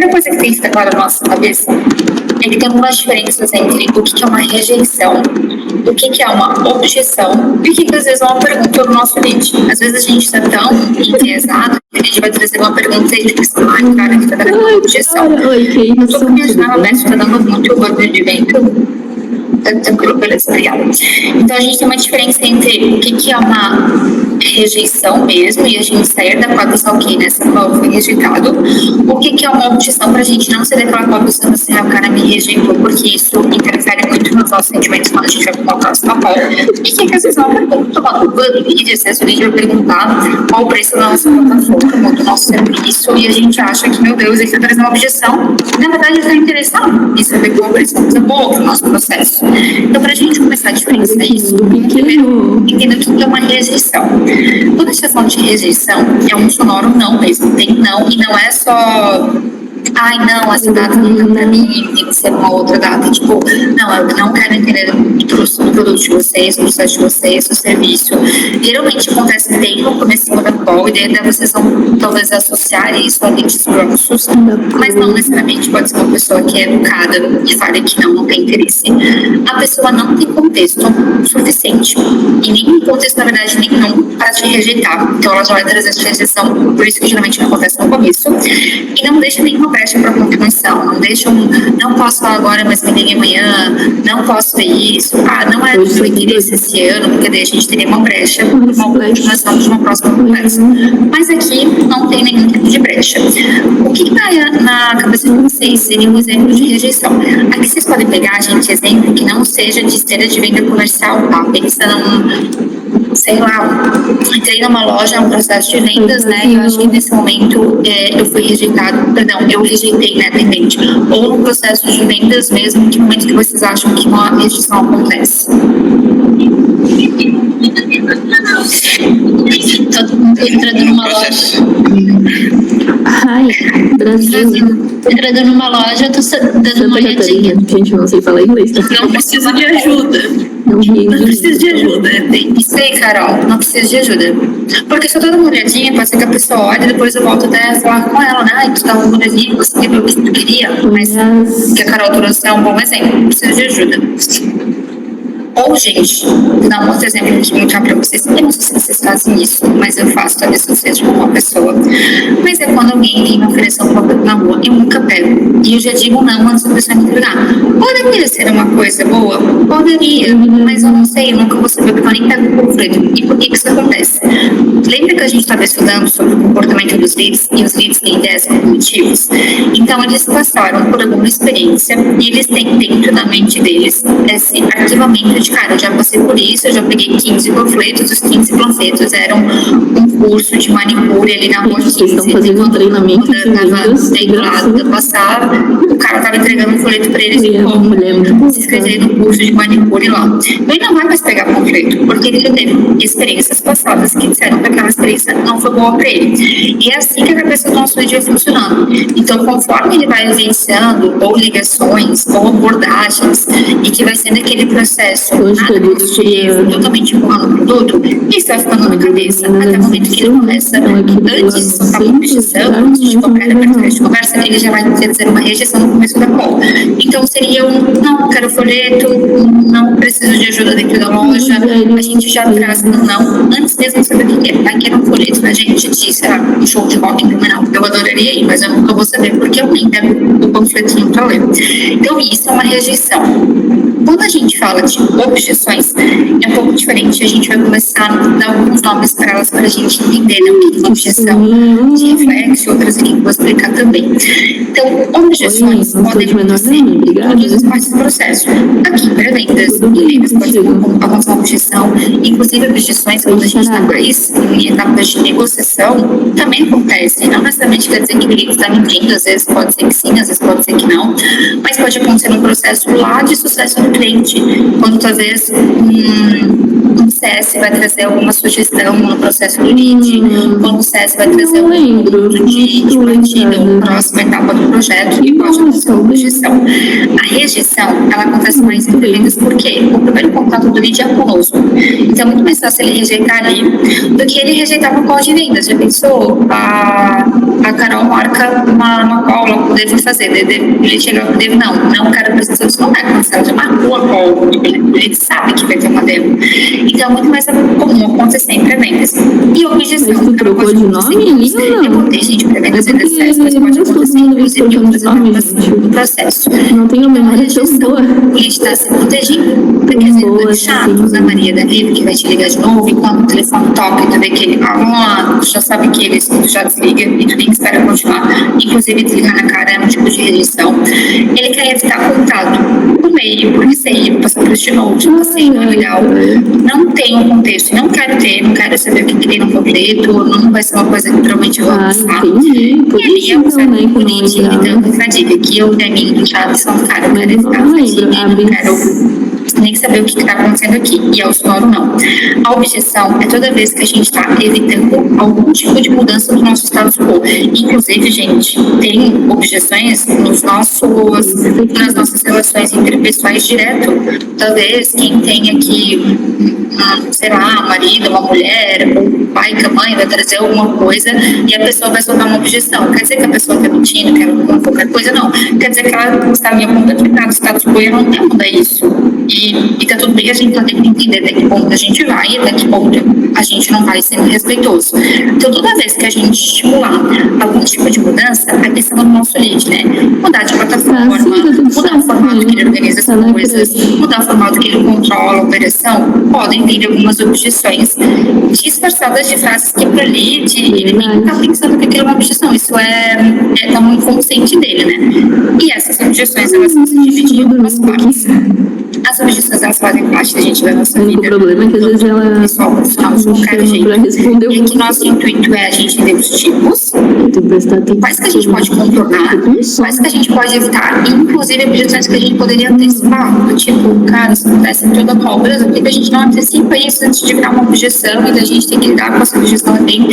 primeira coisa que tem que ficar clara na nossa cabeça é que tem algumas diferenças entre o que é uma rejeição, o que é uma objeção e o que às vezes é uma pergunta no nosso lead. Às vezes a gente está tão enviesado que a gente vai trazer uma pergunta e a gente pensa, ai, cara, que tá dando uma objeção. Eu tô com minha janela aberta, tá dando muito barulho de vento. Tranquilo, beleza, obrigada. Então a gente tem uma diferença entre o que é uma rejeição mesmo, e a gente sair da qual pessoa ok, nessa qual foi rejeitado, o que é uma objeção pra gente não ser daquela qual pessoa assim, o cara me rejeitou, porque isso interfere muito nos nossos sentimentos quando a gente vai colocar os papel. E que às vezes é uma pergunta, no vídeo, se a gente vai perguntar qual o preço da nossa plataforma, ou do nosso serviço, e a gente acha que, meu Deus, ele está trazendo uma objeção. Na verdade, ele está interessado em saber qual o preço da coisa boa para o nosso processo. Então, para a gente começar a diferenciar isso, primeiro, entender o que é uma rejeição. Quando a gente está falando de rejeição, é um sonoro não mesmo. Tem não, e não é só... ai, não, essa data não tá pra mim, tem que ser uma outra data. Tipo, não, eu não quero entender do produto de vocês, do processo de vocês, do serviço. Geralmente acontece bem no começo da call, e daí vocês vão talvez associar isso a dentes grossos, mas não necessariamente. Pode ser uma pessoa que é educada e fala que não tem interesse. A pessoa não tem contexto suficiente, e nem contexto, na verdade, nenhum para te rejeitar. Então ela já vai trazer essa rejeição, por isso que geralmente não acontece no começo, e não deixa nenhuma brecha para continuação, não deixa não posso falar agora, mas me ligue amanhã, não posso ver isso, não é do meu interesse esse ano, porque daí a gente teria uma brecha para uma continuação de uma próxima conversa. Mas aqui não tem nenhum tipo de brecha. O que na cabeça de vocês seria um exemplo de rejeição? Aqui vocês podem pegar, gente, exemplo que não seja de esteira de venda comercial, tá? Pensando, sei lá, entrei numa loja, um processo de vendas, né, e eu acho que nesse momento eu fui rejeitado, eu rejeitei, né, atendente, ou no processo de vendas mesmo, que momento que vocês acham que uma rejeição acontece? Todo mundo entrando numa loja. Ai, Brasil. Entrando numa loja, eu tô dando uma olhadinha. Gente, não sei falar inglês. Não preciso de ajuda. Não preciso de ajuda. Isso aí, Carol, não preciso de ajuda. Porque se eu tô dando uma olhadinha, pode ser que a pessoa olhe e depois eu volto até a falar com ela, né? Ai, tu dá uma olhadinha, você quer ver o que tu queria? Mas que a Carol trouxe é um bom exemplo. Não preciso de ajuda. Ou, gente, vou dar um outro exemplo aqui, mostrar pra vocês. Eu não sei se vocês fazem isso, mas eu faço, talvez não seja com uma pessoa. Mas é quando alguém vem me oferecer um produto na rua, eu nunca pego. E eu já digo não antes da pessoa me entregar. Poderia ser uma coisa boa? Poderia, mas eu não sei, eu nunca vou saber, porque eu nem pego o conflito. E por que isso acontece? Lembra que a gente estava estudando sobre o comportamento dos leads, e os leads têm 10 cognitivos? Então, eles passaram por alguma experiência, e eles têm dentro da mente deles esse arquivamento de, cara, eu já passei por isso, eu já peguei 15 panfletos, os 15 panfletos eram um curso de manicure ali na rua 15. Estão fazendo um treinamento de vendas. Eu passava, o cara estava entregando um folheto para eles e como se inscrever no curso de manicure lá. Ele não vai mais pegar panfleto, porque ele já teve experiências passadas que disseram que aquela experiência não foi boa para ele. E é assim que a cabeça do nosso lead vai funcionando. Então, conforme ele vai vivenciando ou ligações ou abordagens, e que vai sendo aquele processo totalmente empurrando o produto, isso vai ficando na cabeça até o momento que ele começa, antes de soltar uma objeção, antes de qualquer abertura de conversa, ele já vai dizer uma rejeição no começo da call. Então seria não quero folheto, não preciso de ajuda dentro da loja, a gente já traz não, antes mesmo de saber o que é. Aqui era um folheto, a gente disse, um show de rock em Blumenau, eu adoraria ir, mas eu nunca vou saber, porque eu nem pego o panfletinho para ler. Então isso é uma rejeição. Quando a gente fala de objeções, é um pouco diferente. A gente vai começar a dar alguns nomes para elas, para a gente entender, né, o que é objeção de reflexo, outras aqui que eu vou explicar também. Então, objeções podem acontecer em todas as partes do processo. Aqui, pré-vendas, vendas pode ser uma objeção, inclusive objeções quando a gente está mais em etapas de negociação, também acontece. Não necessariamente quer dizer que o cliente está mentindo, às vezes pode ser que sim, às vezes pode ser que não, mas pode acontecer no processo lá de sucesso do cliente, quando talvez um CS vai trazer alguma sugestão no processo do lead, quando o CS vai trazer algum ponto de partida ou próxima etapa do projeto, e pode acontecer uma objeção. A rejeição, ela acontece mais em vendas porque o primeiro contato do lead é conosco. Então é muito mais fácil ele rejeitar ali do que ele rejeitar no call de vendas. Já pensou? A Carol marca uma call devo fazer? Ele chega, não, o cara precisa, isso não vai acontecer, já marcou a call, ele sabe que vai ter uma demo. Então, é muito mais comum acontecer em pré-vendas. E objeção. Mas tu trocou de nome ali ou não? Eu botei, gente, pré-vendas e DCS, mas pode acontecer, inclusive, em outras etapas do processo. Não tenho memória tão boa. A gente está se protegendo. Porque às vezes é chato, Ana Maria da Viva, que vai te ligar de novo, e quando o telefone toca, tu vê que ele, tu já sabe que ele já desliga, e tu tem que esperar continuar. Inclusive, desligar na cara é um tipo de rejeição. Ele quer evitar contato por meio, por receio, passar por este novo, tipo assim, não é legal. Não tem um contexto, não quero saber o que tem no panfleto, não vai ser uma coisa que provavelmente eu vou almoçar. Entendi. Por E ali isso é um não, certo né, que não bonitinho, lembrava. então, fadiga, que eu e a minha chave são, cara, eu quero evitar Não lembro, fadiga, não quero nem saber o que está acontecendo aqui, e ao sonoro não. A objeção é toda vez que a gente está evitando algum tipo de mudança do nosso status quo. Inclusive, gente, tem objeções nas nossas relações interpessoais direto. Talvez quem tem aqui, sei lá, um marido, uma mulher, ou pai, que a mãe vai trazer alguma coisa e a pessoa vai soltar uma objeção. Quer dizer que a pessoa está mentindo, quer qualquer coisa? Não. Quer dizer que ela está em algum determinado status quo e ela não quer mudar isso. E tá tudo bem, a gente tem que entender até que ponto a gente vai e até que ponto a gente não vai sendo respeitoso. Então, toda vez que a gente estimular algum tipo de mudança, a questão do nosso lead, né? Mudar de plataforma, mudar o formato que ele organiza as coisas, mudar o formato que ele controla a operação, podem vir algumas objeções disfarçadas de frases que pro lead, ele nem tá pensando que aquilo é uma objeção. Isso tá no inconsciente dele, né? E essas objeções, elas vão se dividir em algumas partes. As objeções, elas fazem parte da gente, da nossa vida. O problema é que às vezes ela pessoal, profissional, de qualquer jeito. E aqui nosso intuito é a gente entender os tipos, quais que a gente pode contornar, quais que a gente pode evitar, e inclusive objeções que a gente poderia antecipar, do tipo, cara, se acontece em toda a cobrança, por que a gente não antecipa isso antes de virar uma objeção e da gente tem que lidar com essa objeção bem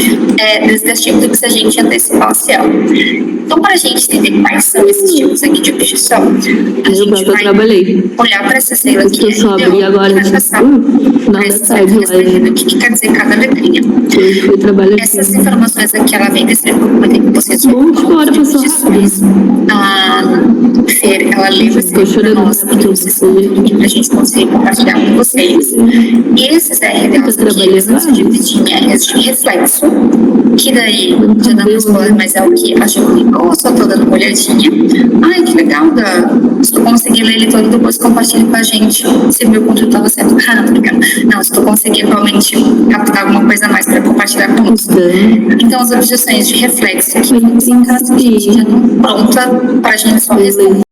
desse tipo do que se a gente antecipasse ela. Então, para a gente entender quais são esses tipos aqui de objeção, a gente vai olhar para essa sigla aqui, eu só abri agora, vai passar não dá tarde lá. o que quer dizer cada letrinha. Essas informações aqui, ela vem desse documento que vocês vão Fer, ela leva esse livro para nós, para a gente conseguir compartilhar com vocês. E esses RDLs aqui, eles vão se dividir em áreas de reflexo, que daí, já dando spoiler, mas é o que a gente publicou, só tô dando uma olhadinha. Ai, que legal, se tu conseguir ler ele todo, depois compartilhe com a gente, se o meu conteúdo estava sendo obrigada. Não, se tu conseguir realmente captar alguma coisa a mais para compartilhar conosco. Então, as objeções de reflexo, que a gente já não pronta para a gente só responder.